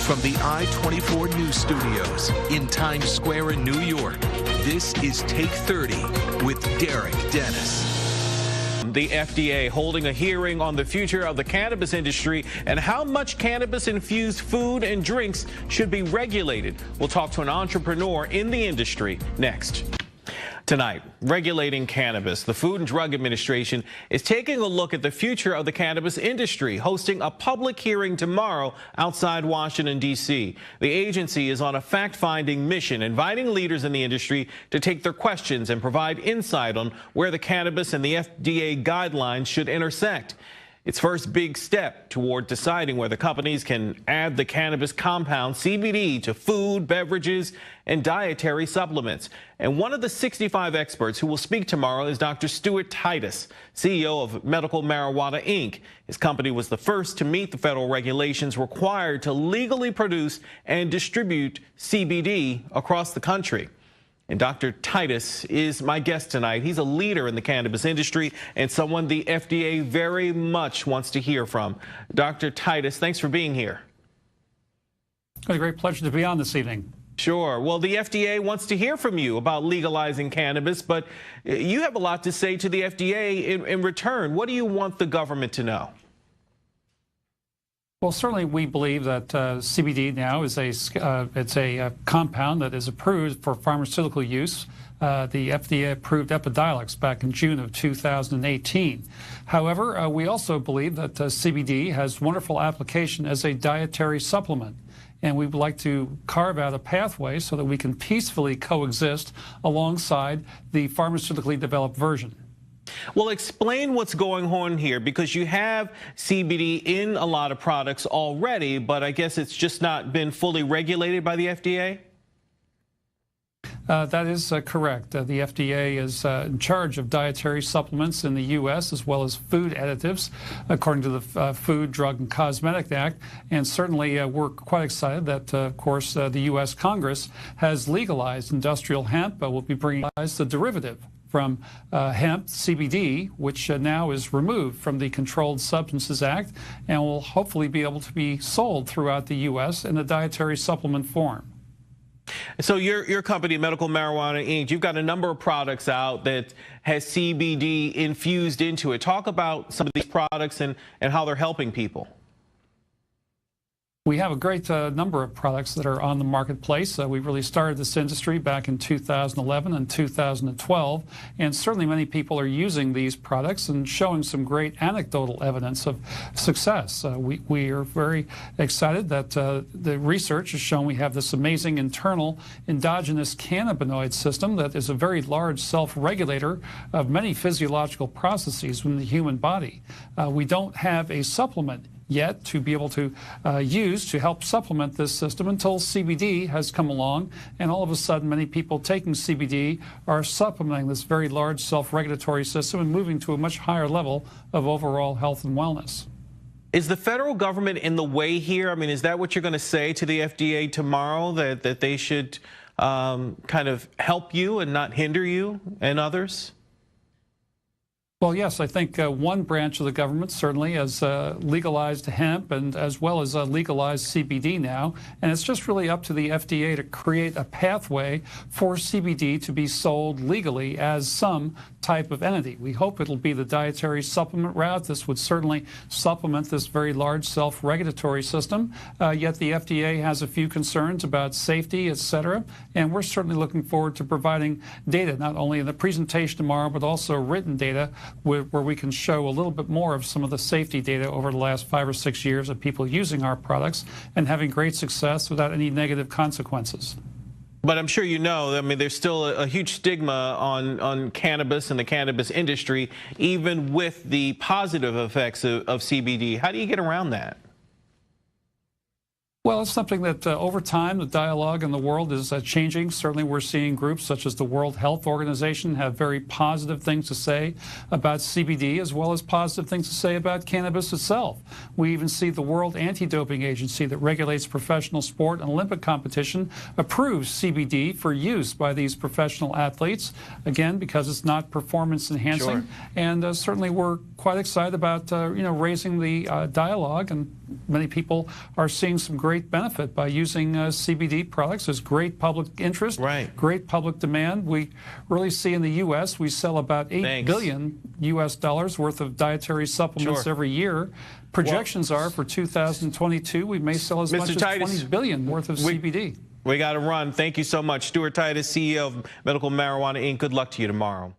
From the i24News studios in Times Square in New York, this is Take 30 with Derek Dennis. The FDA holding a hearing on the future of the cannabis industry and how much cannabis-infused food and drinks should be regulated. We'll talk to an entrepreneur in the industry next. Tonight, regulating cannabis. The Food and Drug Administration is taking a look at the future of the cannabis industry, hosting a public hearing tomorrow outside Washington, D.C. The agency is on a fact-finding mission, inviting leaders in the industry to take their questions and provide insight on where the cannabis and the FDA guidelines should intersect. Its first big step toward deciding whether companies can add the cannabis compound CBD to food, beverages, and dietary supplements. And one of the 65 experts who will speak tomorrow is Dr. Stuart Titus, CEO of Medical Marijuana, Inc. His company was the first to meet the federal regulations required to legally produce and distribute CBD across the country. And Dr. Titus is my guest tonight. He's a leader in the cannabis industry and someone the FDA very much wants to hear from. Dr. Titus, thanks for being here. It's a great pleasure to be on this evening. Sure. Well, the FDA wants to hear from you about legalizing cannabis, but you have a lot to say to the FDA in return. What do you want the government to know? Well, certainly we believe that CBD now is a compound that is approved for pharmaceutical use. The FDA approved Epidiolex back in June of 2018. However, we also believe that CBD has wonderful application as a dietary supplement. And we would like to carve out a pathway so that we can peacefully coexist alongside the pharmaceutically developed version. Well, explain what's going on here, because you have CBD in a lot of products already, but I guess it's just not been fully regulated by the FDA? That is correct. The FDA is in charge of dietary supplements in the U.S. as well as food additives, according to the Food, Drug, and Cosmetic Act. And certainly we're quite excited that, of course, the U.S. Congress has legalized industrial hemp, but will be bringing the derivative from hemp, CBD, which now is removed from the Controlled Substances Act and will hopefully be able to be sold throughout the U.S. in a dietary supplement form. So your company, Medical Marijuana, Inc., you've got a number of products out that has CBD infused into it. Talk about some of these products and how they're helping people. We have a great number of products that are on the marketplace. We really started this industry back in 2011 and 2012, and certainly many people are using these products and showing some great anecdotal evidence of success. We are very excited that the research has shown we have this amazing internal endogenous cannabinoid system that is a very large self-regulator of many physiological processes within the human body. We don't have a supplement yet to be able to use to help supplement this system until CBD has come along, and all of a sudden many people taking CBD are supplementing this very large self-regulatory system and moving to a much higher level of overall health and wellness. Is the federal government in the way here? I mean, is that what you're going to say to the FDA tomorrow, that they should kind of help you and not hinder you and others? Well, yes, I think one branch of the government certainly has legalized hemp and as well as legalized CBD now. And it's just really up to the FDA to create a pathway for CBD to be sold legally as some type of entity. We hope it'll be the dietary supplement route. This would certainly supplement this very large self-regulatory system. Yet the FDA has a few concerns about safety, et cetera. And we're certainly looking forward to providing data, not only in the presentation tomorrow, but also written data where we can show a little bit more of some of the safety data over the last 5 or 6 years of people using our products and having great success without any negative consequences. But I'm sure you know, I mean, there's still a huge stigma on cannabis and the cannabis industry, even with the positive effects of CBD. How do you get around that? Well, it's something that over time, the dialogue in the world is changing. Certainly, we're seeing groups such as the World Health Organization have very positive things to say about CBD, as well as positive things to say about cannabis itself. We even see the World Anti-Doping Agency that regulates professional sport and Olympic competition approves CBD for use by these professional athletes, again, because it's not performance enhancing. Sure. And certainly, we're quite excited about raising the dialogue and many people are seeing some great benefit by using CBD products. There's great public interest, great public demand. We really see in the U.S. we sell about $8 billion U.S. dollars worth of dietary supplements every year. Projections are for 2022 we may sell as much as $20 billion worth of CBD. We got to run. Thank you so much. Stuart Titus, CEO of Medical Marijuana Inc. Good luck to you tomorrow.